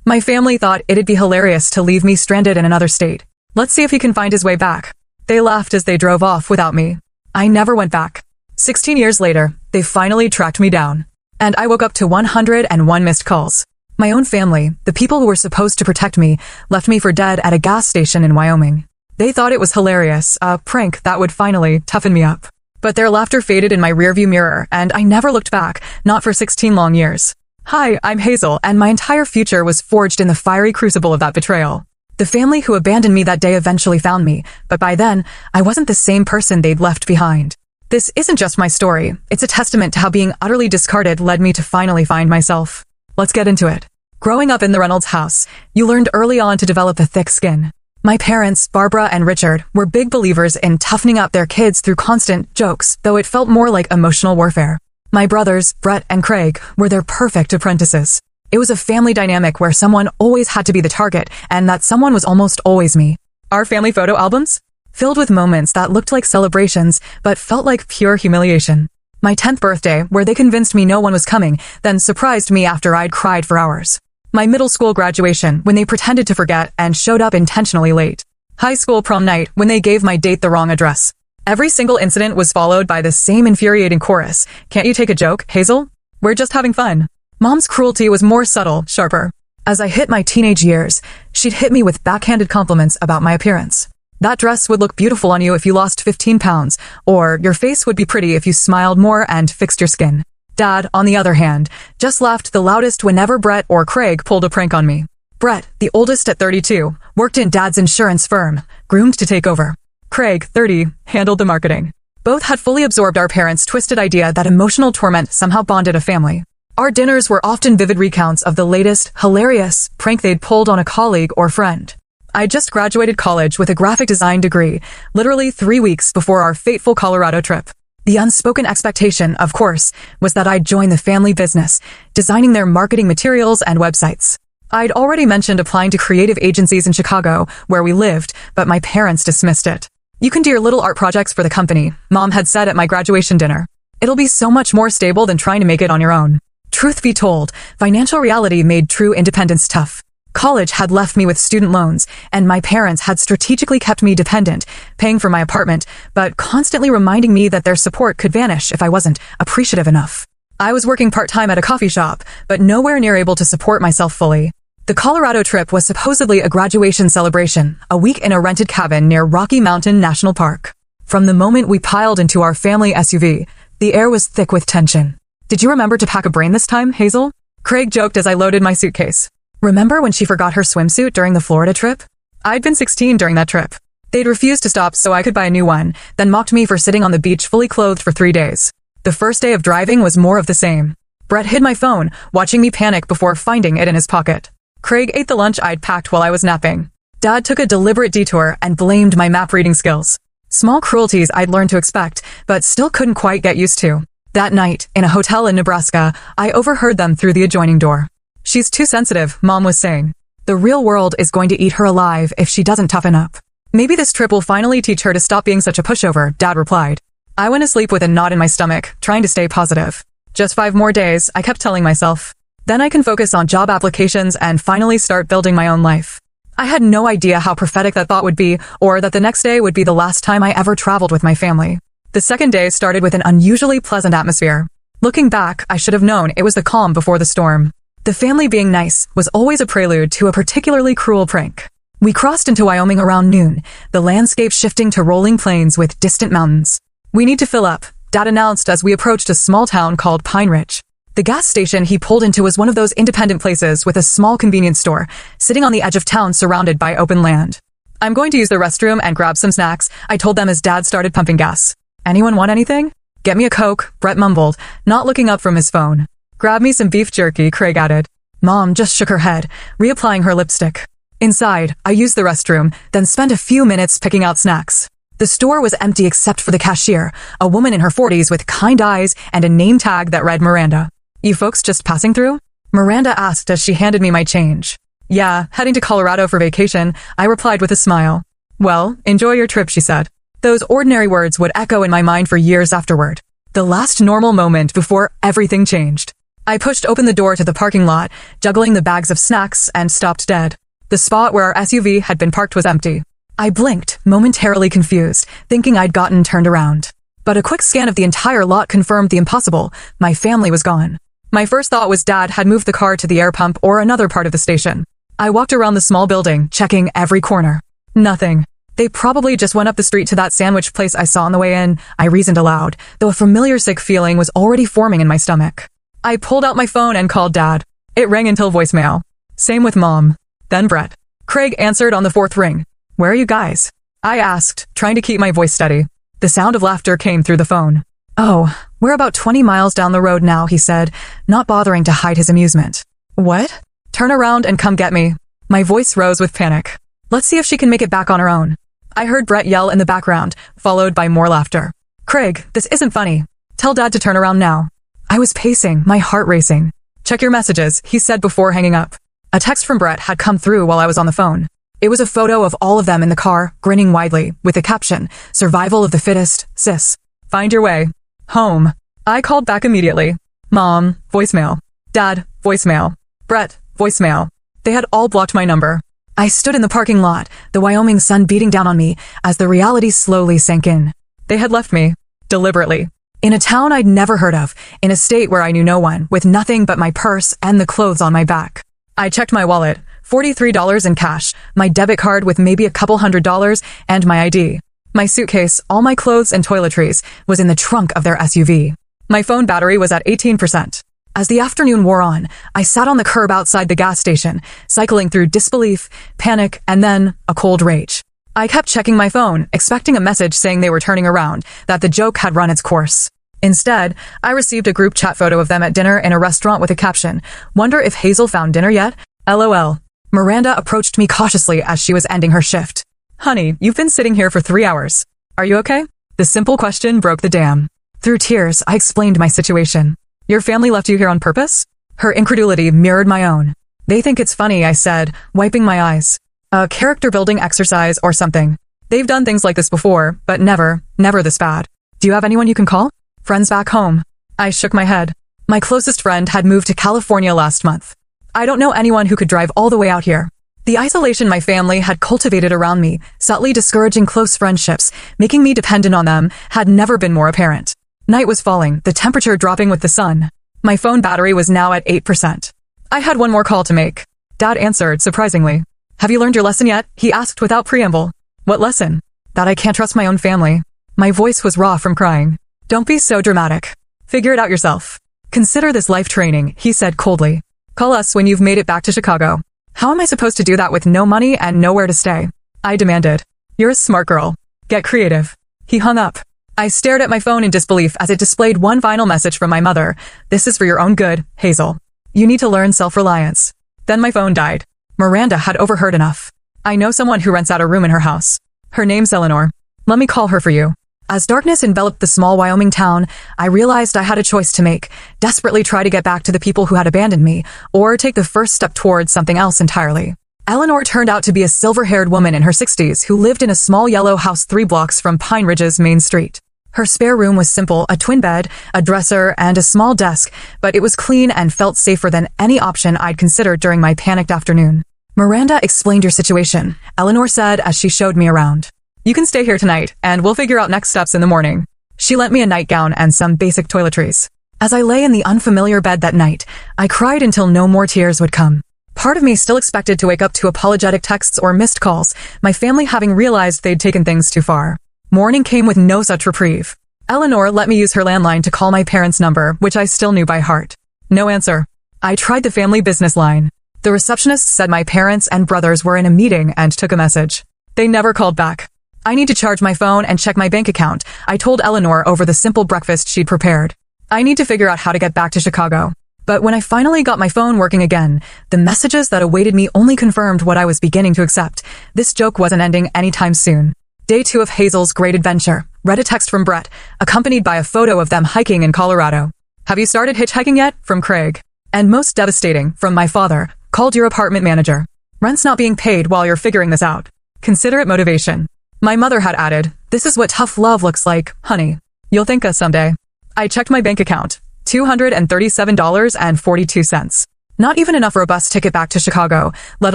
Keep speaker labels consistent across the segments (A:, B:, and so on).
A: My family thought it'd be hilarious to leave me stranded in another state. Let's see if he can find his way back. They laughed as they drove off without me. I never went back. 16 years later, they finally tracked me down. And I woke up to 101 missed calls. My own family, the people who were supposed to protect me, left me for dead at a gas station in Wyoming. They thought it was hilarious, a prank that would finally toughen me up. But their laughter faded in my rearview mirror, and I never looked back, not for 16 long years. Hi, I'm Hazel, and my entire future was forged in the fiery crucible of that betrayal. The family who abandoned me that day eventually found me, but by then, I wasn't the same person they'd left behind. This isn't just my story, it's a testament to how being utterly discarded led me to finally find myself. Let's get into it. Growing up in the Reynolds house, you learned early on to develop a thick skin. My parents, Barbara and Richard, were big believers in toughening up their kids through constant jokes, though it felt more like emotional warfare. My brothers, Brett and Craig, were their perfect apprentices. It was a family dynamic where someone always had to be the target, and that someone was almost always me. Our family photo albums? Filled with moments that looked like celebrations, but felt like pure humiliation. My 10th birthday, where they convinced me no one was coming, then surprised me after I'd cried for hours. My middle school graduation, when they pretended to forget and showed up intentionally late. High school prom night, when they gave my date the wrong address. Every single incident was followed by the same infuriating chorus. Can't you take a joke, Hazel? We're just having fun. Mom's cruelty was more subtle, sharper. As I hit my teenage years, she'd hit me with backhanded compliments about my appearance. That dress would look beautiful on you if you lost 15 pounds, or your face would be pretty if you smiled more and fixed your skin. Dad, on the other hand, just laughed the loudest whenever Brett or Craig pulled a prank on me. Brett, the oldest at 32, worked in Dad's insurance firm, groomed to take over. Craig, 30, handled the marketing. Both had fully absorbed our parents' twisted idea that emotional torment somehow bonded a family. Our dinners were often vivid recounts of the latest, hilarious prank they'd pulled on a colleague or friend. I just graduated college with a graphic design degree, literally 3 weeks before our fateful Colorado trip. The unspoken expectation, of course, was that I'd join the family business, designing their marketing materials and websites. I'd already mentioned applying to creative agencies in Chicago, where we lived, but my parents dismissed it. You can do your little art projects for the company, Mom had said at my graduation dinner. It'll be so much more stable than trying to make it on your own. Truth be told, financial reality made true independence tough. College had left me with student loans, and my parents had strategically kept me dependent, paying for my apartment, but constantly reminding me that their support could vanish if I wasn't appreciative enough. I was working part-time at a coffee shop, but nowhere near able to support myself fully. The Colorado trip was supposedly a graduation celebration, a week in a rented cabin near Rocky Mountain National Park. From the moment we piled into our family SUV, the air was thick with tension. Did you remember to pack a brain this time, Hazel? Craig joked as I loaded my suitcase. Remember when she forgot her swimsuit during the Florida trip? I'd been 16 during that trip. They'd refused to stop so I could buy a new one, then mocked me for sitting on the beach fully clothed for 3 days. The first day of driving was more of the same. Brett hid my phone, watching me panic before finding it in his pocket. Craig ate the lunch I'd packed while I was napping. Dad took a deliberate detour and blamed my map reading skills. Small cruelties I'd learned to expect, but still couldn't quite get used to. That night, in a hotel in Nebraska, I overheard them through the adjoining door. She's too sensitive, Mom was saying. The real world is going to eat her alive if she doesn't toughen up. Maybe this trip will finally teach her to stop being such a pushover, Dad replied. I went to sleep with a knot in my stomach, trying to stay positive. Just 5 more days, I kept telling myself. Then I can focus on job applications and finally start building my own life. I had no idea how prophetic that thought would be, or that the next day would be the last time I ever traveled with my family. The second day started with an unusually pleasant atmosphere. Looking back, I should have known it was the calm before the storm. The family being nice was always a prelude to a particularly cruel prank. We crossed into Wyoming around noon, the landscape shifting to rolling plains with distant mountains. We need to fill up, Dad announced as we approached a small town called Pine Ridge. The gas station he pulled into was one of those independent places with a small convenience store, sitting on the edge of town surrounded by open land. I'm going to use the restroom and grab some snacks, I told them as Dad started pumping gas. Anyone want anything? Get me a Coke, Brett mumbled, not looking up from his phone. Grab me some beef jerky, Craig added. Mom just shook her head, reapplying her lipstick. Inside, I used the restroom, then spent a few minutes picking out snacks. The store was empty except for the cashier, a woman in her 40s with kind eyes and a name tag that read Miranda. You folks just passing through? Miranda asked as she handed me my change. Yeah, heading to Colorado for vacation, I replied with a smile. Well, enjoy your trip, she said. Those ordinary words would echo in my mind for years afterward. The last normal moment before everything changed. I pushed open the door to the parking lot, juggling the bags of snacks, and stopped dead. The spot where our SUV had been parked was empty. I blinked, momentarily confused, thinking I'd gotten turned around. But a quick scan of the entire lot confirmed the impossible. My family was gone. My first thought was Dad had moved the car to the air pump or another part of the station. I walked around the small building, checking every corner. Nothing. They probably just went up the street to that sandwich place I saw on the way in, I reasoned aloud, though a familiar sick feeling was already forming in my stomach. I pulled out my phone and called Dad. It rang until voicemail. Same with Mom. Then Brett. Craig answered on the fourth ring. Where are you guys? I asked, trying to keep my voice steady. The sound of laughter came through the phone. Oh, we're about 20 miles down the road now, he said, not bothering to hide his amusement. What? Turn around and come get me. My voice rose with panic. Let's see if she can make it back on her own. I heard Brett yell in the background, followed by more laughter. Craig, this isn't funny. Tell Dad to turn around now. I was pacing, my heart racing. Check your messages, he said before hanging up. A text from Brett had come through while I was on the phone. It was a photo of all of them in the car, grinning widely, with the caption, Survival of the fittest, sis. Find your way. Home. I called back immediately. Mom, voicemail. Dad, voicemail. Brett, voicemail. They had all blocked my number. I stood in the parking lot, the Wyoming sun beating down on me as the reality slowly sank in. They had left me. Deliberately. In a town I'd never heard of, in a state where I knew no one, with nothing but my purse and the clothes on my back. I checked my wallet, $43 in cash, my debit card with maybe a couple $100s, and my ID. My suitcase, all my clothes and toiletries, was in the trunk of their SUV. My phone battery was at 18%. As the afternoon wore on, I sat on the curb outside the gas station, cycling through disbelief, panic, and then a cold rage. I kept checking my phone, expecting a message saying they were turning around, that the joke had run its course. Instead, I received a group chat photo of them at dinner in a restaurant with a caption, "Wonder if Hazel found dinner yet? LOL." Miranda approached me cautiously as she was ending her shift. Honey, you've been sitting here for 3 hours. Are you okay? The simple question broke the dam. Through tears, I explained my situation. Your family left you here on purpose? Her incredulity mirrored my own. They think it's funny, I said, wiping my eyes. A character-building exercise or something. They've done things like this before, but never this bad. Do you have anyone you can call? Friends back home? I shook my head. My closest friend had moved to California last month. I don't know anyone who could drive all the way out here. The isolation my family had cultivated around me, subtly discouraging close friendships, making me dependent on them, had never been more apparent. Night was falling, the temperature dropping with the sun. My phone battery was now at 8%. I had one more call to make. Dad answered, surprisingly. Have you learned your lesson yet? He asked without preamble. What lesson? That I can't trust my own family. My voice was raw from crying. Don't be so dramatic. Figure it out yourself. Consider this life training, he said coldly. Call us when you've made it back to Chicago. How am I supposed to do that with no money and nowhere to stay? I demanded. You're a smart girl. Get creative. He hung up. I stared at my phone in disbelief as it displayed one final message from my mother. This is for your own good, Hazel. You need to learn self-reliance. Then my phone died. Miranda had overheard enough. I know someone who rents out a room in her house. Her name's Eleanor. Let me call her for you. As darkness enveloped the small Wyoming town, I realized I had a choice to make, desperately try to get back to the people who had abandoned me, or take the first step towards something else entirely. Eleanor turned out to be a silver-haired woman in her 60s who lived in a small yellow house 3 blocks from Pine Ridge's main street. Her spare room was simple, a twin bed, a dresser, and a small desk, but it was clean and felt safer than any option I'd considered during my panicked afternoon. Miranda explained your situation, Eleanor said as she showed me around. You can stay here tonight, and we'll figure out next steps in the morning. She lent me a nightgown and some basic toiletries. As I lay in the unfamiliar bed that night, I cried until no more tears would come. Part of me still expected to wake up to apologetic texts or missed calls, my family having realized they'd taken things too far. Morning came with no such reprieve. Eleanor let me use her landline to call my parents' number, which I still knew by heart. No answer. I tried the family business line. The receptionist said my parents and brothers were in a meeting and took a message. They never called back. I need to charge my phone and check my bank account, I told Eleanor over the simple breakfast she'd prepared. I need to figure out how to get back to Chicago. But when I finally got my phone working again, the messages that awaited me only confirmed what I was beginning to accept. This joke wasn't ending anytime soon. Day 2 of Hazel's great adventure. Read a text from Brett, accompanied by a photo of them hiking in Colorado. Have you started hitchhiking yet? From Craig. And most devastating, from my father, called your apartment manager. Rent's not being paid while you're figuring this out. Consider it motivation. My mother had added, this is what tough love looks like, honey. You'll thank us someday. I checked my bank account. $237.42. Not even enough for a bus ticket back to Chicago, let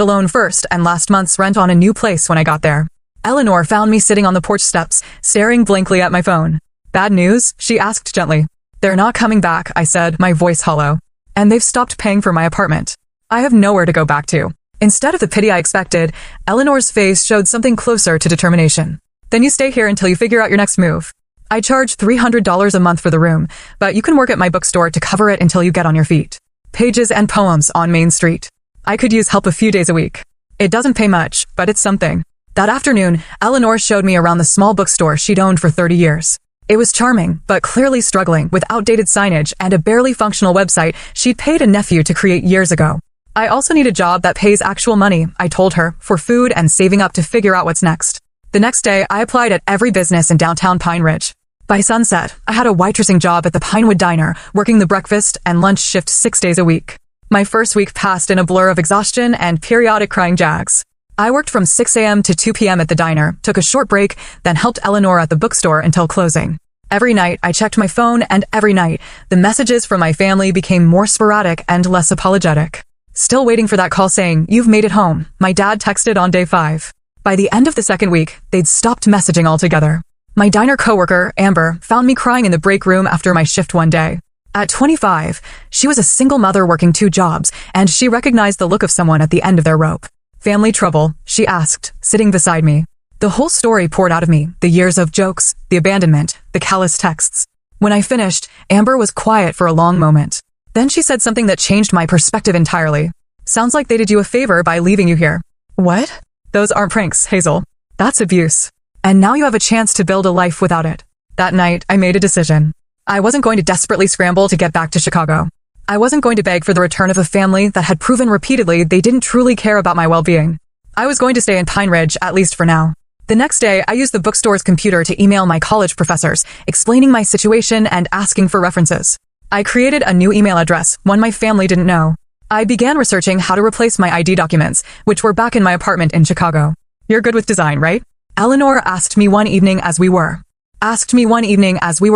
A: alone first and last month's rent on a new place when I got there. Eleanor found me sitting on the porch steps, staring blankly at my phone. Bad news? She asked gently. They're not coming back, I said, my voice hollow. And they've stopped paying for my apartment. I have nowhere to go back to. Instead of the pity I expected, Eleanor's face showed something closer to determination. Then you stay here until you figure out your next move. I charge $300 a month for the room, but you can work at my bookstore to cover it until you get on your feet. Pages and poems on Main Street. I could use help a few days a week. It doesn't pay much, but it's something. That afternoon, Eleanor showed me around the small bookstore she'd owned for 30 years. It was charming, but clearly struggling with outdated signage and a barely functional website she'd paid a nephew to create years ago. I also need a job that pays actual money, I told her, for food and saving up to figure out what's next. The next day, I applied at every business in downtown Pine Ridge. By sunset, I had a waitressing job at the Pinewood Diner, working the breakfast and lunch shift 6 days a week. My first week passed in a blur of exhaustion and periodic crying jags. I worked from 6 a.m. to 2 p.m. at the diner, took a short break, then helped Eleanor at the bookstore until closing. Every night, I checked my phone, and every night, the messages from my family became more sporadic and less apologetic. Still waiting for that call saying, "You've made it home," my dad texted on day 5. By the end of the second week, they'd stopped messaging altogether. My diner coworker, Amber, found me crying in the break room after my shift one day. At 25, she was a single mother working 2 jobs, and she recognized the look of someone at the end of their rope. "Family trouble?" she asked, sitting beside me. The whole story poured out of me, the years of jokes, the abandonment, the callous texts. When I finished, Amber was quiet for a long moment. Then she said something that changed my perspective entirely. "Sounds like they did you a favor by leaving you here." "What?" "Those aren't pranks, Hazel. That's abuse. And now you have a chance to build a life without it." That night, I made a decision. I wasn't going to desperately scramble to get back to Chicago. I wasn't going to beg for the return of a family that had proven repeatedly they didn't truly care about my well-being. I was going to stay in Pine Ridge, at least for now. The next day, I used the bookstore's computer to email my college professors, explaining my situation and asking for references. I created a new email address, one my family didn't know. I began researching how to replace my ID documents, which were back in my apartment in Chicago. "You're good with design, right?" Eleanor asked me one evening as we were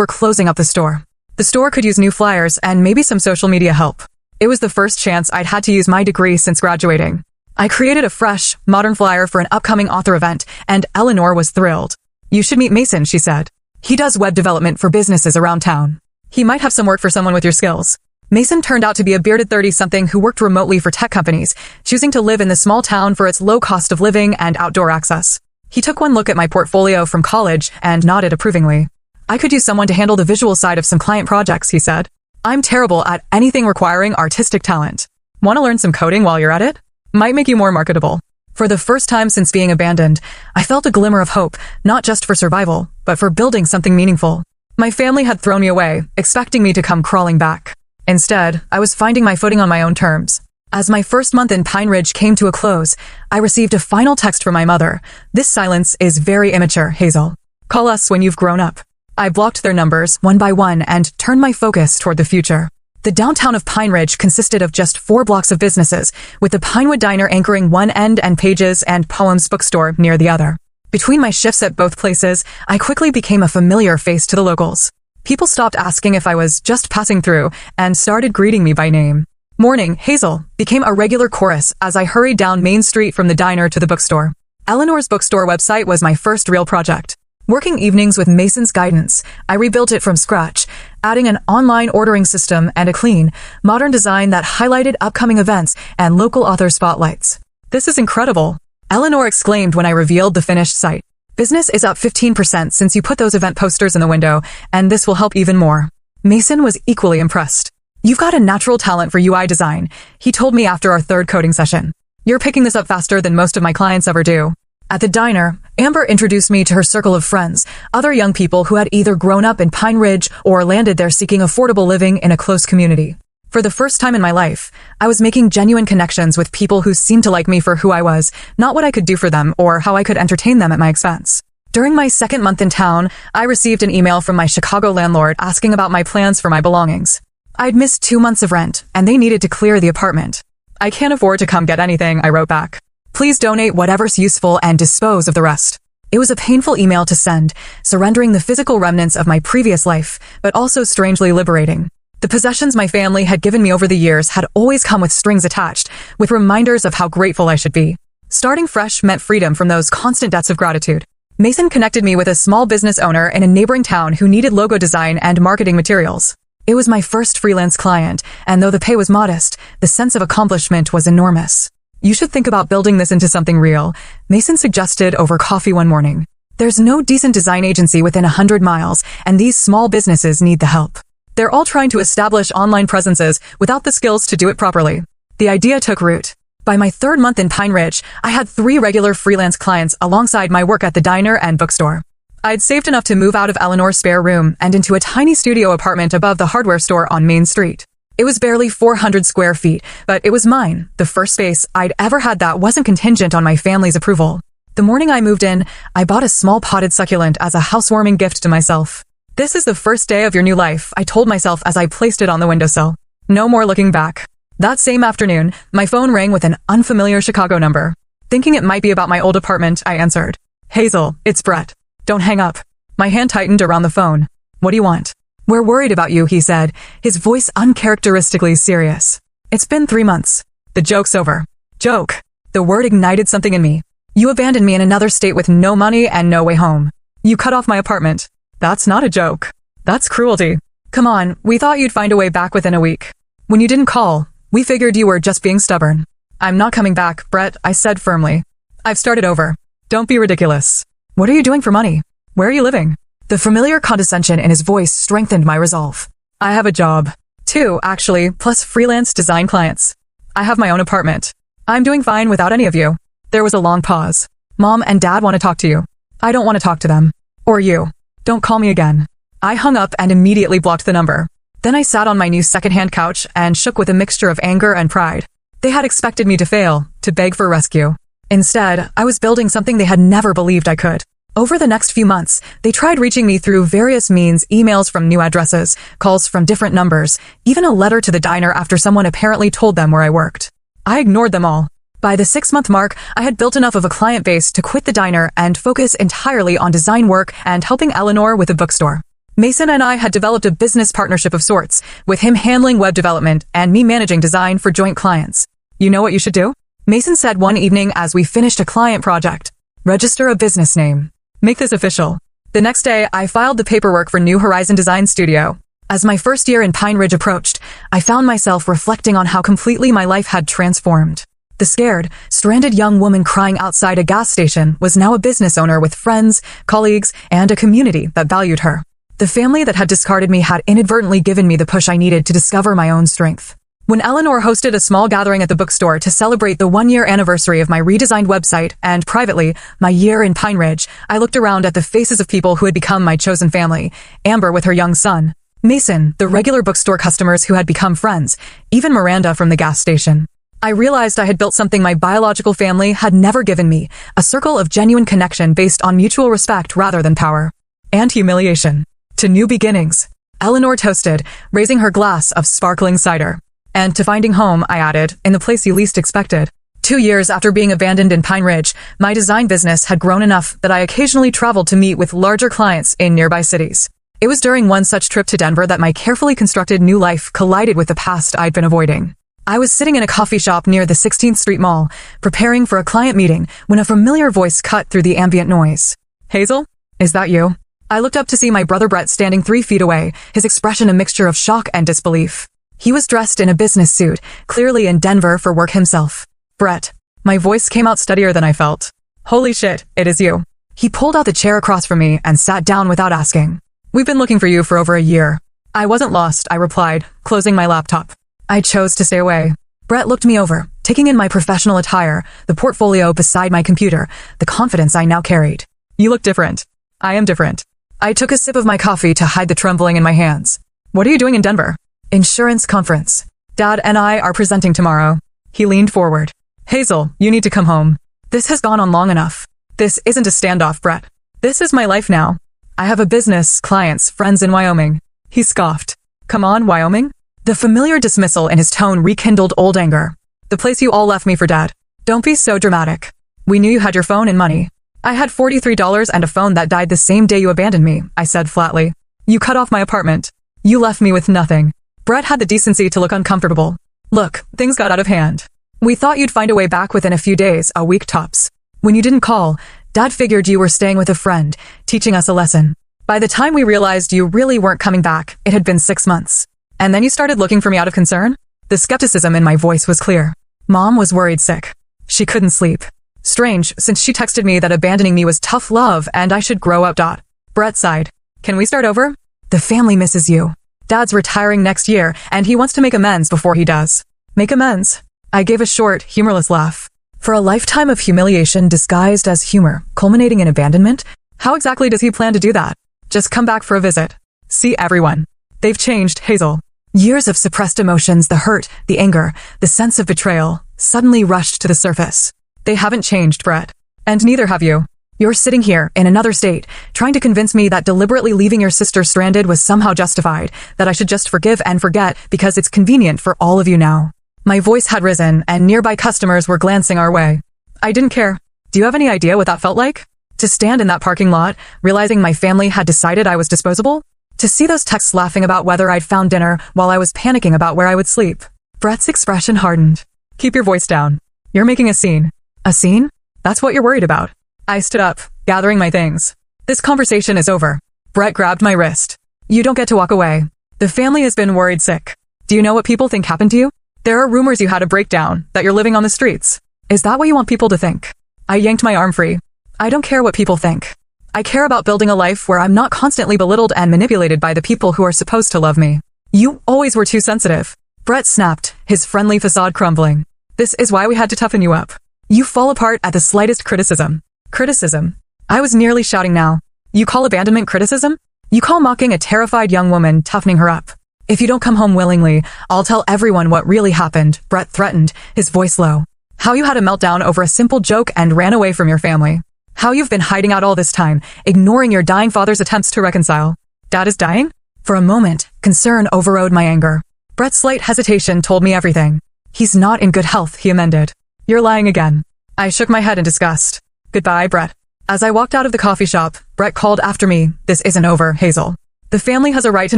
A: closing up the store. The store could use new flyers and maybe some social media help. It was the first chance I'd had to use my degree since graduating. I created a fresh, modern flyer for an upcoming author event, and Eleanor was thrilled. "You should meet Mason," she said. "He does web development for businesses around town. He might have some work for someone with your skills." Mason turned out to be a bearded 30-something who worked remotely for tech companies, choosing to live in the small town for its low cost of living and outdoor access. He took one look at my portfolio from college and nodded approvingly. "I could use someone to handle the visual side of some client projects," he said. "I'm terrible at anything requiring artistic talent. Want to learn some coding while you're at it? Might make you more marketable." For the first time since being abandoned, I felt a glimmer of hope, not just for survival, but for building something meaningful. My family had thrown me away, expecting me to come crawling back. Instead, I was finding my footing on my own terms. As my first month in Pine Ridge came to a close, I received a final text from my mother. "This silence is very immature, Hazel. Call us when you've grown up." I blocked their numbers one by one and turned my focus toward the future. The downtown of Pine Ridge consisted of just 4 blocks of businesses, with the Pinewood Diner anchoring one end and Pages and Poems bookstore near the other. Between my shifts at both places, I quickly became a familiar face to the locals. People stopped asking if I was just passing through and started greeting me by name. "Morning, Hazel," became a regular chorus as I hurried down Main Street from the diner to the bookstore. Eleanor's bookstore website was my first real project. Working evenings with Mason's guidance, I rebuilt it from scratch, adding an online ordering system and a clean, modern design that highlighted upcoming events and local author spotlights. "This is incredible," Eleanor exclaimed when I revealed the finished site. "Business is up 15% since you put those event posters in the window, and this will help even more." Mason was equally impressed. "You've got a natural talent for UI design," he told me after our third coding session. "You're picking this up faster than most of my clients ever do." At the diner, Amber introduced me to her circle of friends, other young people who had either grown up in Pine Ridge or landed there seeking affordable living in a close community. For the first time in my life, I was making genuine connections with people who seemed to like me for who I was, not what I could do for them or how I could entertain them at my expense. During my second month in town, I received an email from my Chicago landlord asking about my plans for my belongings. I'd missed 2 months of rent, and they needed to clear the apartment. "I can't afford to come get anything," I wrote back. "Please donate whatever's useful and dispose of the rest." It was a painful email to send, surrendering the physical remnants of my previous life, but also strangely liberating. The possessions my family had given me over the years had always come with strings attached, with reminders of how grateful I should be. Starting fresh meant freedom from those constant debts of gratitude. Mason connected me with a small business owner in a neighboring town who needed logo design and marketing materials. It was my first freelance client, and though the pay was modest, the sense of accomplishment was enormous. You should think about building this into something real, Mason suggested over coffee one morning. There's no decent design agency within 100 miles, and these small businesses need the help. They're all trying to establish online presences without the skills to do it properly. The idea took root. By my third month in Pine Ridge, I had 3 regular freelance clients alongside my work at the diner and bookstore. I'd saved enough to move out of Eleanor's spare room and into a tiny studio apartment above the hardware store on Main Street. It was barely 400 square feet, but it was mine, the first space I'd ever had that wasn't contingent on my family's approval. The morning I moved in, I bought a small potted succulent as a housewarming gift to myself. This is the first day of your new life, I told myself as I placed it on the windowsill. No more looking back. That same afternoon, my phone rang with an unfamiliar Chicago number. Thinking it might be about my old apartment, I answered. Hazel, it's Brett. Don't hang up. My hand tightened around the phone. What do you want? We're worried about you, he said, his voice uncharacteristically serious. It's been 3 months. The joke's over. Joke. The word ignited something in me. You abandoned me in another state with no money and no way home. You cut off my apartment. That's not a joke. That's cruelty. Come on, we thought you'd find a way back within a week. When you didn't call, we figured you were just being stubborn. I'm not coming back, Brett, I said firmly. I've started over. Don't be ridiculous. What are you doing for money? Where are you living? The familiar condescension in his voice strengthened my resolve. I have a job. 2, actually, plus freelance design clients. I have my own apartment. I'm doing fine without any of you. There was a long pause. Mom and Dad want to talk to you. I don't want to talk to them. Or you. Don't call me again. I hung up and immediately blocked the number. Then I sat on my new secondhand couch and shook with a mixture of anger and pride. They had expected me to fail, to beg for rescue. Instead, I was building something they had never believed I could. Over the next few months, they tried reaching me through various means, emails from new addresses, calls from different numbers, even a letter to the diner after someone apparently told them where I worked. I ignored them all. By the 6-month mark, I had built enough of a client base to quit the diner and focus entirely on design work and helping Eleanor with a bookstore. Mason and I had developed a business partnership of sorts, with him handling web development and me managing design for joint clients. You know what you should do? Mason said one evening as we finished a client project. Register a business name. Make this official. The next day, I filed the paperwork for New Horizon Design Studio. As my first year in Pine Ridge approached, I found myself reflecting on how completely my life had transformed. The scared, stranded young woman crying outside a gas station was now a business owner with friends, colleagues, and a community that valued her. The family that had discarded me had inadvertently given me the push I needed to discover my own strength. When Eleanor hosted a small gathering at the bookstore to celebrate the 1-year anniversary of my redesigned website and, privately, my year in Pine Ridge, I looked around at the faces of people who had become my chosen family. Amber with her young son. Mason, the regular bookstore customers who had become friends. Even Miranda from the gas station. I realized I had built something my biological family had never given me, a circle of genuine connection based on mutual respect rather than power. And humiliation. To new beginnings. Eleanor toasted, raising her glass of sparkling cider. And to finding home, I added, in the place you least expected. 2 years after being abandoned in Pine Ridge, my design business had grown enough that I occasionally traveled to meet with larger clients in nearby cities. It was during one such trip to Denver that my carefully constructed new life collided with the past I'd been avoiding. I was sitting in a coffee shop near the 16th Street Mall, preparing for a client meeting, when a familiar voice cut through the ambient noise. Hazel? Is that you? I looked up to see my brother Brett standing 3 feet away, his expression a mixture of shock and disbelief. He was dressed in a business suit, clearly in Denver for work himself. Brett. My voice came out steadier than I felt. Holy shit, it is you. He pulled out the chair across from me and sat down without asking. We've been looking for you for over a year. I wasn't lost, I replied, closing my laptop. I chose to stay away. Brett looked me over, taking in my professional attire, the portfolio beside my computer, the confidence I now carried. You look different. I am different. I took a sip of my coffee to hide the trembling in my hands. What are you doing in Denver? Insurance conference. Dad and I are presenting tomorrow. He leaned forward. Hazel, you need to come home. This has gone on long enough. This isn't a standoff, Brett. This is my life now. I have a business, clients, friends in Wyoming. He scoffed. Come on, Wyoming? The familiar dismissal in his tone rekindled old anger. The place you all left me for, Dad. Don't be so dramatic. We knew you had your phone and money. I had $43 and a phone that died the same day you abandoned me, I said flatly. You cut off my apartment. You left me with nothing. Brett had the decency to look uncomfortable. Look, things got out of hand. We thought you'd find a way back within a few days, a week tops. When you didn't call, Dad figured you were staying with a friend, teaching us a lesson. By the time we realized you really weren't coming back, it had been 6 months. And then you started looking for me out of concern? The skepticism in my voice was clear. Mom was worried sick. She couldn't sleep. Strange, since she texted me that abandoning me was tough love and I should grow up. Brett sighed. Can we start over? The family misses you. Dad's retiring next year, and he wants to make amends before he does. Make amends? I gave a short, humorless laugh. For a lifetime of humiliation disguised as humor, culminating in abandonment? How exactly does he plan to do that? Just come back for a visit. See everyone. They've changed, Hazel. Years of suppressed emotions, the hurt, the anger, the sense of betrayal, suddenly rushed to the surface. They haven't changed, Brett. And neither have you. You're sitting here, in another state, trying to convince me that deliberately leaving your sister stranded was somehow justified, that I should just forgive and forget because it's convenient for all of you now. My voice had risen, and nearby customers were glancing our way. I didn't care. Do you have any idea what that felt like? To stand in that parking lot, realizing my family had decided I was disposable? To see those texts laughing about whether I'd found dinner while I was panicking about where I would sleep? Brett's expression hardened. Keep your voice down. You're making a scene. A scene? That's what you're worried about. I stood up, gathering my things. This conversation is over. Brett grabbed my wrist. You don't get to walk away. The family has been worried sick. Do you know what people think happened to you? There are rumors you had a breakdown, that you're living on the streets. Is that what you want people to think? I yanked my arm free. I don't care what people think. I care about building a life where I'm not constantly belittled and manipulated by the people who are supposed to love me. You always were too sensitive. Brett snapped, his friendly facade crumbling. This is why we had to toughen you up. You fall apart at the slightest criticism. Criticism? I was nearly shouting now. You call abandonment criticism? You call mocking a terrified young woman toughening her up. If you don't come home willingly, I'll tell everyone what really happened, Brett threatened, his voice low. How you had a meltdown over a simple joke and ran away from your family. How you've been hiding out all this time, ignoring your dying father's attempts to reconcile. Dad is dying? For a moment, concern overrode my anger. Brett's slight hesitation told me everything. He's not in good health, he amended. You're lying again. I shook my head in disgust. Goodbye, Brett. As I walked out of the coffee shop, Brett called after me, this isn't over, Hazel. The family has a right to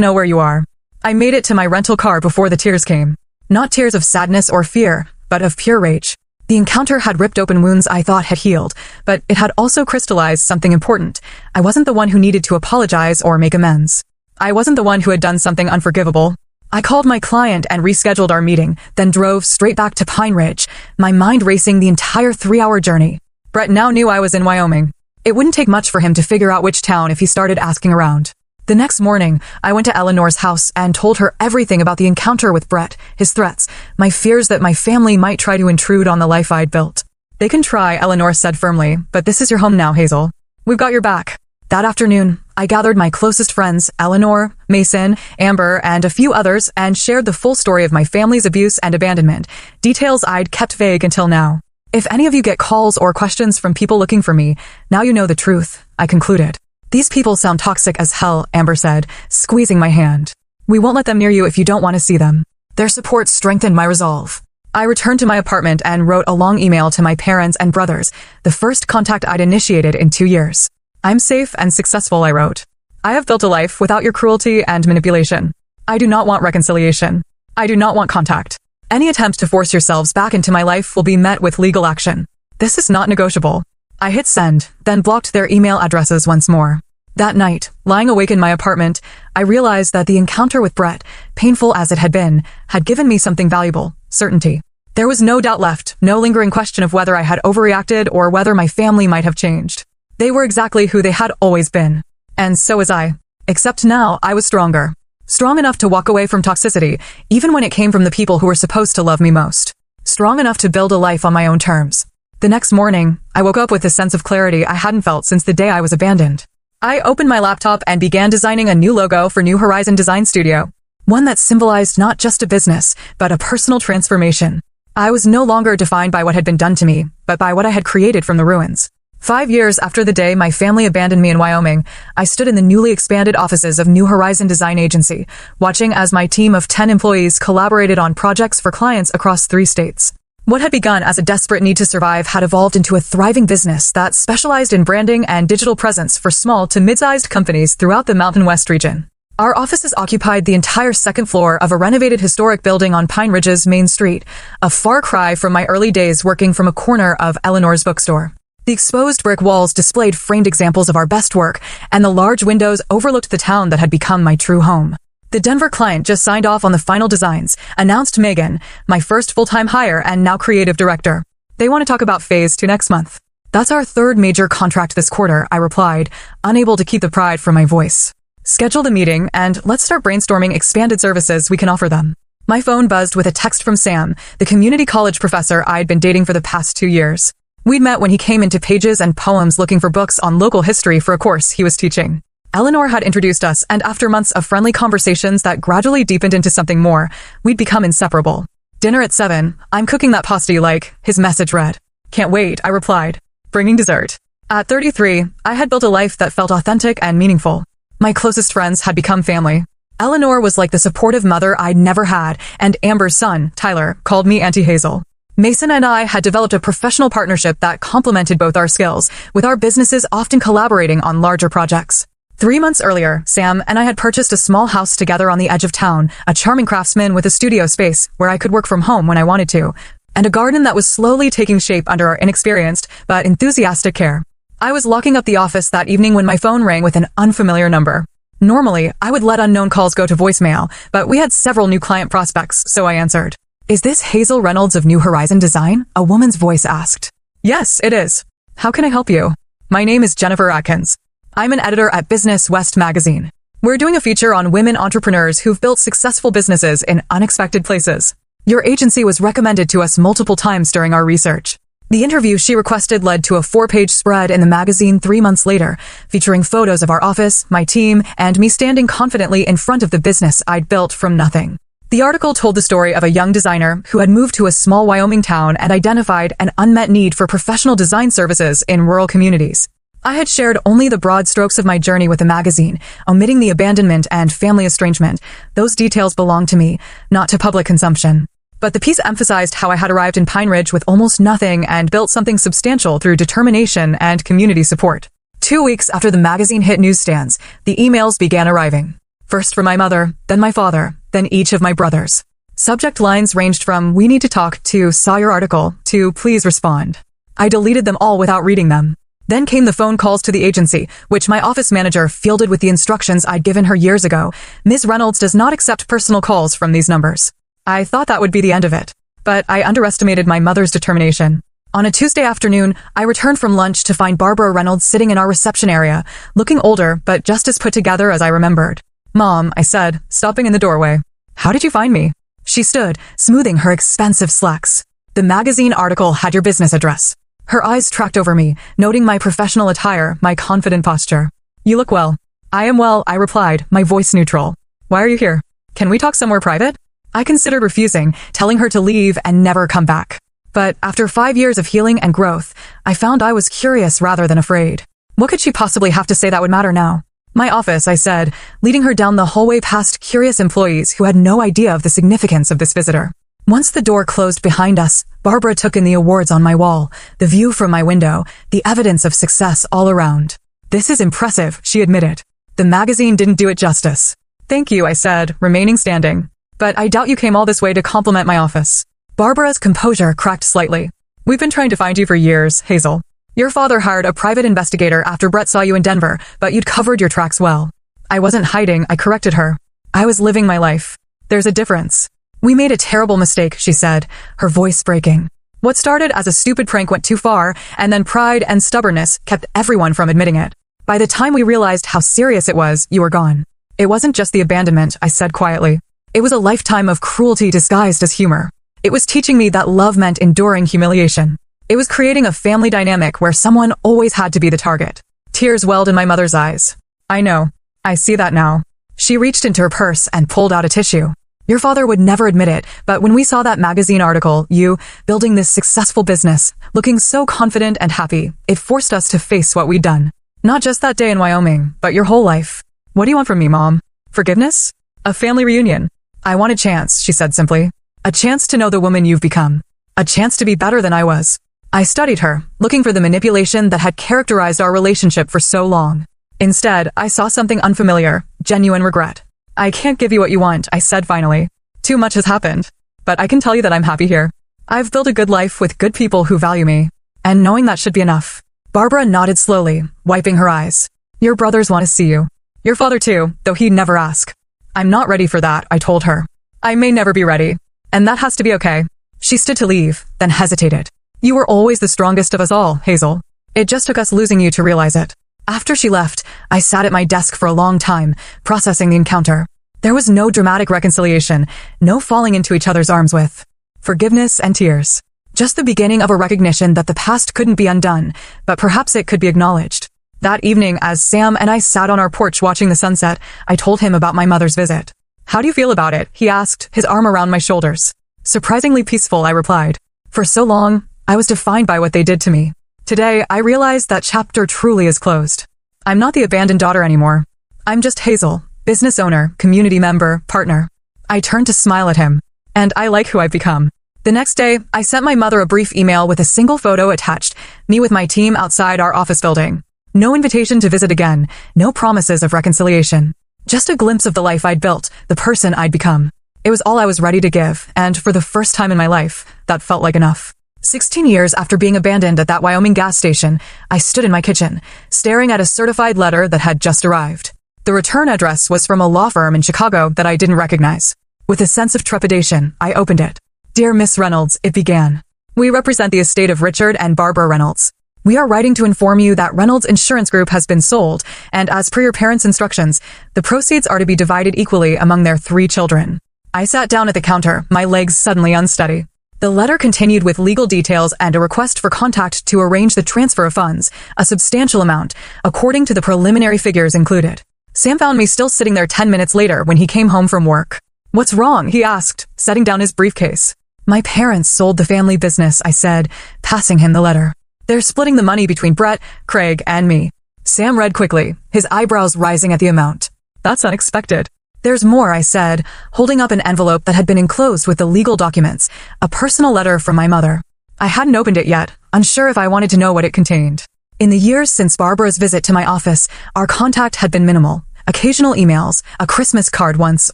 A: know where you are. I made it to my rental car before the tears came. Not tears of sadness or fear, but of pure rage. The encounter had ripped open wounds I thought had healed, but it had also crystallized something important. I wasn't the one who needed to apologize or make amends. I wasn't the one who had done something unforgivable. I called my client and rescheduled our meeting, then drove straight back to Pine Ridge, my mind racing the entire 3-hour journey. Brett now knew I was in Wyoming. It wouldn't take much for him to figure out which town if he started asking around. The next morning, I went to Eleanor's house and told her everything about the encounter with Brett, his threats, my fears that my family might try to intrude on the life I'd built. They can try, Eleanor said firmly, but this is your home now, Hazel. We've got your back. That afternoon, I gathered my closest friends, Eleanor, Mason, Amber, and a few others, and shared the full story of my family's abuse and abandonment, details I'd kept vague until now. If any of you get calls or questions from people looking for me, now you know the truth, I concluded. These people sound toxic as hell, Amber said, squeezing my hand. We won't let them near you if you don't want to see them. Their support strengthened my resolve. I returned to my apartment and wrote a long email to my parents and brothers, the first contact I'd initiated in 2 years. I'm safe and successful, I wrote. I have built a life without your cruelty and manipulation. I do not want reconciliation. I do not want contact. Any attempt to force yourselves back into my life will be met with legal action. This is not negotiable. I hit send, then blocked their email addresses once more. That night, lying awake in my apartment, I realized that the encounter with Brett, painful as it had been, had given me something valuable, certainty. There was no doubt left, no lingering question of whether I had overreacted or whether my family might have changed. They were exactly who they had always been. And so was I. Except now, I was stronger. Strong enough to walk away from toxicity, even when it came from the people who were supposed to love me most. Strong enough to build a life on my own terms. The next morning, I woke up with a sense of clarity I hadn't felt since the day I was abandoned. I opened my laptop and began designing a new logo for New Horizon Design Studio. One that symbolized not just a business, but a personal transformation. I was no longer defined by what had been done to me, but by what I had created from the ruins. 5 years after the day my family abandoned me in Wyoming, I stood in the newly expanded offices of New Horizon Design Agency, watching as my team of 10 employees collaborated on projects for clients across 3 states. What had begun as a desperate need to survive had evolved into a thriving business that specialized in branding and digital presence for small to mid-sized companies throughout the Mountain West region. Our offices occupied the entire second floor of a renovated historic building on Pine Ridge's Main Street, a far cry from my early days working from a corner of Eleanor's bookstore. The exposed brick walls displayed framed examples of our best work, and the large windows overlooked the town that had become my true home. The Denver client just signed off on the final designs, announced Megan, my first full-time hire and now creative director. They want to talk about phase 2 next month. That's our third major contract this quarter, I replied, unable to keep the pride from my voice. Schedule the meeting and let's start brainstorming expanded services we can offer them. My phone buzzed with a text from Sam, the community college professor I'd been dating for the past 2 years. We'd met when he came into Pages and Poems looking for books on local history for a course he was teaching. Eleanor had introduced us, and after months of friendly conversations that gradually deepened into something more, we'd become inseparable. Dinner at 7, I'm cooking that pasta you like, his message read. Can't wait, I replied, bringing dessert. At 33, I had built a life that felt authentic and meaningful. My closest friends had become family. Eleanor was like the supportive mother I'd never had, and Amber's son, Tyler, called me Auntie Hazel. Mason and I had developed a professional partnership that complemented both our skills, with our businesses often collaborating on larger projects. 3 months earlier, Sam and I had purchased a small house together on the edge of town, a charming craftsman with a studio space where I could work from home when I wanted to, and a garden that was slowly taking shape under our inexperienced but enthusiastic care. I was locking up the office that evening when my phone rang with an unfamiliar number. Normally, I would let unknown calls go to voicemail, but we had several new client prospects, so I answered. Is this Hazel Reynolds of New Horizon Design? A woman's voice asked. Yes, it is. How can I help you? My name is Jennifer Atkins. I'm an editor at Business West magazine. We're doing a feature on women entrepreneurs who've built successful businesses in unexpected places. Your agency was recommended to us multiple times during our research. The interview she requested led to a 4-page spread in the magazine 3 months later, featuring photos of our office, my team, and me standing confidently in front of the business I'd built from nothing. The article told the story of a young designer who had moved to a small Wyoming town and identified an unmet need for professional design services in rural communities. I had shared only the broad strokes of my journey with the magazine, omitting the abandonment and family estrangement. Those details belonged to me, not to public consumption. But the piece emphasized how I had arrived in Pine Ridge with almost nothing and built something substantial through determination and community support. 2 weeks after the magazine hit newsstands, the emails began arriving. First from my mother, then my father, then each of my brothers. Subject lines ranged from "We need to talk" to "Saw your article" to "Please respond." I deleted them all without reading them. Then came the phone calls to the agency, which my office manager fielded with the instructions I'd given her years ago. Ms. Reynolds does not accept personal calls from these numbers. I thought that would be the end of it, but I underestimated my mother's determination. On a Tuesday afternoon, I returned from lunch to find Barbara Reynolds sitting in our reception area, looking older but just as put together as I remembered. "Mom," I said, stopping in the doorway. "How did you find me?" She stood, smoothing her expensive slacks. "The magazine article had your business address." Her eyes tracked over me, noting my professional attire, my confident posture. "You look well." "I am well," I replied, my voice neutral. "Why are you here? Can we talk somewhere private?" I considered refusing, telling her to leave and never come back. But after 5 years of healing and growth, I found I was curious rather than afraid. What could she possibly have to say that would matter now? "My office," I said, leading her down the hallway past curious employees who had no idea of the significance of this visitor. Once the door closed behind us, Barbara took in the awards on my wall, the view from my window, the evidence of success all around. "This is impressive," she admitted. "The magazine didn't do it justice." "Thank you," I said, remaining standing. "But I doubt you came all this way to compliment my office." Barbara's composure cracked slightly. "We've been trying to find you for years, Hazel. Your father hired a private investigator after Brett saw you in Denver, but you'd covered your tracks well." I wasn't hiding, I corrected her. I was living my life. "There's a difference." "We made a terrible mistake," she said, her voice breaking. "What started as a stupid prank went too far, and then pride and stubbornness kept everyone from admitting it. By the time we realized how serious it was, you were gone." "It wasn't just the abandonment," I said quietly. "It was a lifetime of cruelty disguised as humor. It was teaching me that love meant enduring humiliation. It was creating a family dynamic where someone always had to be the target." Tears welled in my mother's eyes. "I know. I see that now." She reached into her purse and pulled out a tissue. "Your father would never admit it, but when we saw that magazine article, you, building this successful business, looking so confident and happy, it forced us to face what we'd done. Not just that day in Wyoming, but your whole life. What do you want from me, Mom? Forgiveness? A family reunion?" "I want a chance," she said simply. "A chance to know the woman you've become. A chance to be better than I was." I studied her, looking for the manipulation that had characterized our relationship for so long. Instead, I saw something unfamiliar, genuine regret. I can't give you what you want, I said finally. Too much has happened. But I can tell you that I'm happy here. I've built a good life with good people who value me. And knowing that should be enough. Barbara nodded slowly, wiping her eyes. Your brothers want to see you. Your father too, though he'd never ask. I'm not ready for that, I told her. I may never be ready. And that has to be okay. She stood to leave, then hesitated. You were always the strongest of us all, Hazel. It just took us losing you to realize it. After she left, I sat at my desk for a long time, processing the encounter. There was no dramatic reconciliation, no falling into each other's arms with forgiveness and tears. Just the beginning of a recognition that the past couldn't be undone, but perhaps it could be acknowledged. That evening, as Sam and I sat on our porch watching the sunset, I told him about my mother's visit. How do you feel about it? He asked, his arm around my shoulders. Surprisingly peaceful, I replied. For so long, I was defined by what they did to me. Today, I realized that chapter truly is closed. I'm not the abandoned daughter anymore. I'm just Hazel, business owner, community member, partner. I turned to smile at him. And I like who I've become. The next day, I sent my mother a brief email with a single photo attached, me with my team outside our office building. No invitation to visit again, no promises of reconciliation. Just a glimpse of the life I'd built, the person I'd become. It was all I was ready to give, and for the first time in my life, that felt like enough. 16 years after being abandoned at that Wyoming gas station, I stood in my kitchen, staring at a certified letter that had just arrived. The return address was from a law firm in Chicago that I didn't recognize. With a sense of trepidation, I opened it. Dear Miss Reynolds, it began. We represent the estate of Richard and Barbara Reynolds. We are writing to inform you that Reynolds Insurance Group has been sold, and as per your parents' instructions, the proceeds are to be divided equally among their 3 children. I sat down at the counter, my legs suddenly unsteady. The letter continued with legal details and a request for contact to arrange the transfer of funds, a substantial amount, according to the preliminary figures included. Sam found me still sitting there 10 minutes later when he came home from work. What's wrong? He asked, setting down his briefcase. My parents sold the family business, I said, passing him the letter. They're splitting the money between Brett, Craig, and me. Sam read quickly, his eyebrows rising at the amount. That's unexpected. There's more, I said, holding up an envelope that had been enclosed with the legal documents, a personal letter from my mother. I hadn't opened it yet, unsure if I wanted to know what it contained. In the years since Barbara's visit to my office, our contact had been minimal. Occasional emails, a Christmas card once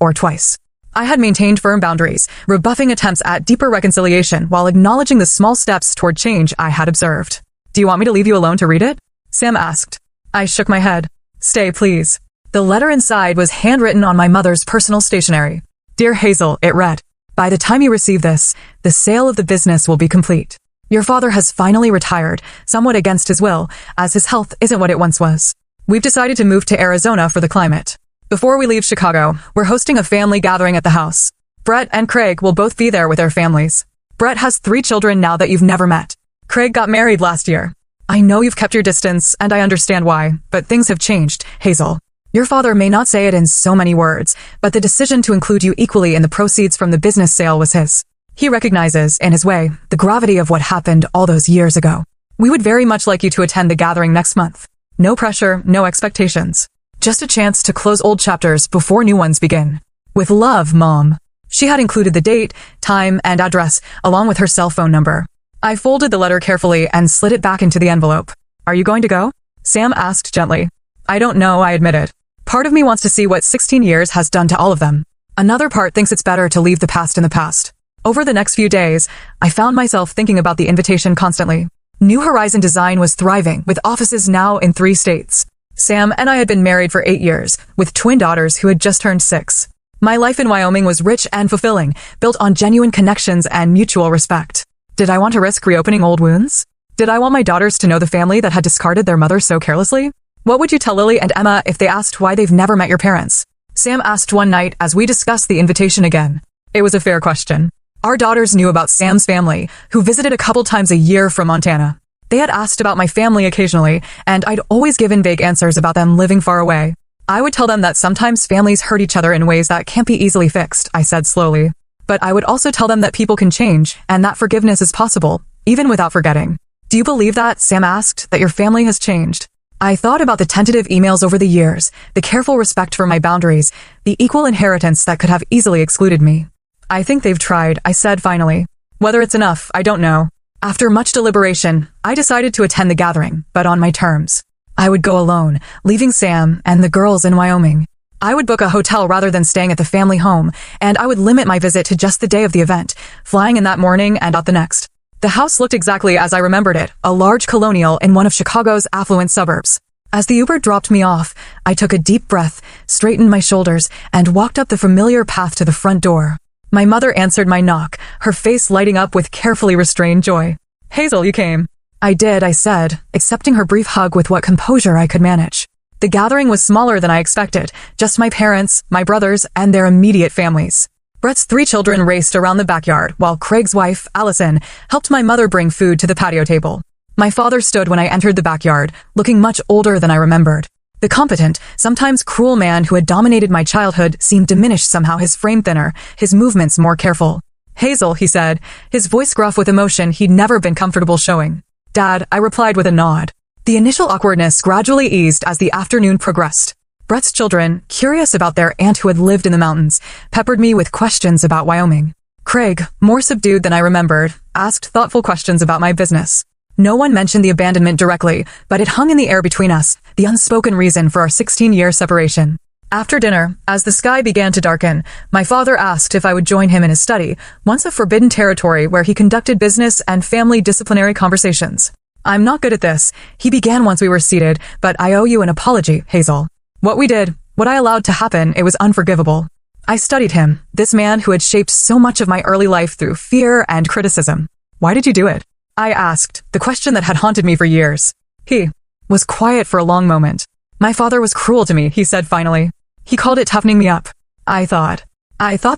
A: or twice. I had maintained firm boundaries, rebuffing attempts at deeper reconciliation while acknowledging the small steps toward change I had observed. Do you want me to leave you alone to read it? Sam asked. I shook my head. Stay, please. The letter inside was handwritten on my mother's personal stationery. Dear Hazel, it read. By the time you receive this, the sale of the business will be complete. Your father has finally retired, somewhat against his will, as his health isn't what it once was. We've decided to move to Arizona for the climate. Before we leave Chicago, we're hosting a family gathering at the house. Brett and Craig will both be there with their families. Brett has 3 children now that you've never met. Craig got married last year. I know you've kept your distance, and I understand why, but things have changed, Hazel. Your father may not say it in so many words, but the decision to include you equally in the proceeds from the business sale was his. He recognizes, in his way, the gravity of what happened all those years ago. We would very much like you to attend the gathering next month. No pressure, no expectations. Just a chance to close old chapters before new ones begin. With love, Mom. She had included the date, time, and address, along with her cell phone number. I folded the letter carefully and slid it back into the envelope. Are you going to go? Sam asked gently. I don't know, I admitted. Part of me wants to see what 16 years has done to all of them. Another part thinks it's better to leave the past in the past. Over the next few days, I found myself thinking about the invitation constantly. New Horizon Design was thriving, with offices now in 3 states. Sam and I had been married for 8 years, with twin daughters who had just turned 6. My life in Wyoming was rich and fulfilling, built on genuine connections and mutual respect. Did I want to risk reopening old wounds? Did I want my daughters to know the family that had discarded their mother so carelessly? What would you tell Lily and Emma if they asked why they've never met your parents? Sam asked one night as we discussed the invitation again. It was a fair question. Our daughters knew about Sam's family, who visited a couple times a year from Montana. They had asked about my family occasionally, and I'd always given vague answers about them living far away. I would tell them that sometimes families hurt each other in ways that can't be easily fixed, I said slowly. But I would also tell them that people can change, and that forgiveness is possible, even without forgetting. Do you believe that? Sam asked, that your family has changed. I thought about the tentative emails over the years, the careful respect for my boundaries, the equal inheritance that could have easily excluded me. I think they've tried, I said finally. Whether it's enough, I don't know. After much deliberation, I decided to attend the gathering, but on my terms. I would go alone, leaving Sam and the girls in Wyoming. I would book a hotel rather than staying at the family home, and I would limit my visit to just the day of the event, flying in that morning and out the next. The house looked exactly as I remembered it, a large colonial in one of Chicago's affluent suburbs. As the Uber dropped me off, I took a deep breath, straightened my shoulders, and walked up the familiar path to the front door. My mother answered my knock, her face lighting up with carefully restrained joy. "Hazel, you came." "I did," I said, accepting her brief hug with what composure I could manage. The gathering was smaller than I expected, just my parents, my brothers, and their immediate families. Brett's 3 children raced around the backyard, while Craig's wife, Allison, helped my mother bring food to the patio table. My father stood when I entered the backyard, looking much older than I remembered. The competent, sometimes cruel man who had dominated my childhood seemed diminished somehow, his frame thinner, his movements more careful. "Hazel," he said, his voice gruff with emotion he'd never been comfortable showing. "Dad," I replied with a nod. The initial awkwardness gradually eased as the afternoon progressed. Brett's children, curious about their aunt who had lived in the mountains, peppered me with questions about Wyoming. Craig, more subdued than I remembered, asked thoughtful questions about my business. No one mentioned the abandonment directly, but it hung in the air between us, the unspoken reason for our 16-year separation. After dinner, as the sky began to darken, my father asked if I would join him in his study, once a forbidden territory where he conducted business and family disciplinary conversations. "I'm not good at this," he began once we were seated, "but I owe you an apology, Hazel. What we did, what I allowed to happen, it was unforgivable." I studied him, this man who had shaped so much of my early life through fear and criticism. "Why did you do it?" I asked, the question that had haunted me for years. He was quiet for a long moment. "My father was cruel to me," he said finally. "He called it toughening me up." I thought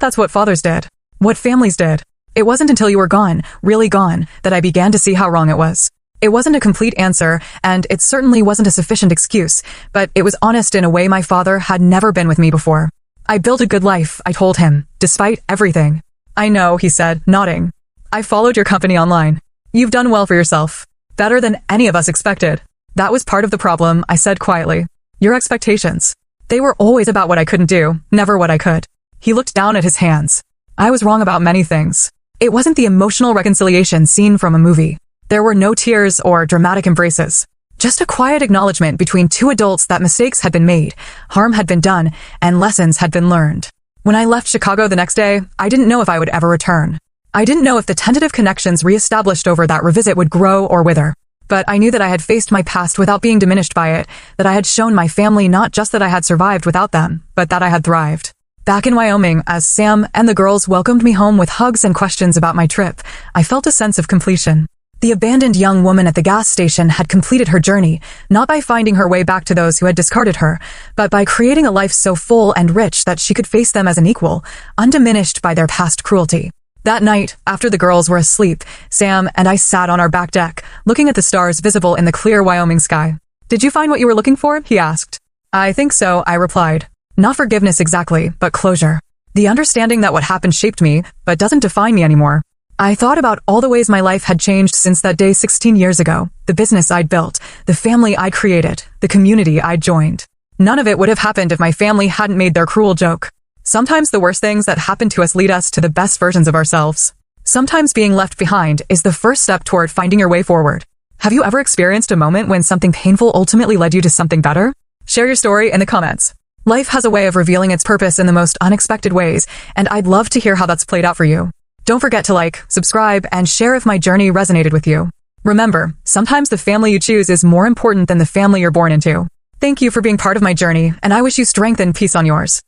A: that's what fathers did. What families did. It wasn't until you were gone, really gone, that I began to see how wrong it was. It wasn't a complete answer, and it certainly wasn't a sufficient excuse, but it was honest in a way my father had never been with me before. "I built a good life," I told him, despite everything. "I know," he said, nodding. "I followed your company online. You've done well for yourself. Better than any of us expected." "That was part of the problem," I said quietly. "Your expectations. They were always about what I couldn't do, never what I could." He looked down at his hands. "I was wrong about many things. It wasn't the emotional reconciliation seen from a movie. There were no tears or dramatic embraces. Just a quiet acknowledgement between 2 adults that mistakes had been made, harm had been done, and lessons had been learned. When I left Chicago the next day, I didn't know if I would ever return. I didn't know if the tentative connections re-established over that revisit would grow or wither. But I knew that I had faced my past without being diminished by it, that I had shown my family not just that I had survived without them, but that I had thrived. Back in Wyoming, as Sam and the girls welcomed me home with hugs and questions about my trip, I felt a sense of completion. The abandoned young woman at the gas station had completed her journey, not by finding her way back to those who had discarded her, but by creating a life so full and rich that she could face them as an equal, undiminished by their past cruelty. That night, after the girls were asleep, Sam and I sat on our back deck, looking at the stars visible in the clear Wyoming sky. "Did you find what you were looking for?" he asked. "I think so," I replied. Not forgiveness exactly, but closure. The understanding that what happened shaped me, but doesn't define me anymore. I thought about all the ways my life had changed since that day 16 years ago, the business I'd built, the family I'd created, the community I'd joined. None of it would have happened if my family hadn't made their cruel joke. Sometimes the worst things that happen to us lead us to the best versions of ourselves. Sometimes being left behind is the first step toward finding your way forward. Have you ever experienced a moment when something painful ultimately led you to something better? Share your story in the comments. Life has a way of revealing its purpose in the most unexpected ways, and I'd love to hear how that's played out for you. Don't forget to like, subscribe, and share if my journey resonated with you. Remember, sometimes the family you choose is more important than the family you're born into. Thank you for being part of my journey, and I wish you strength and peace on yours.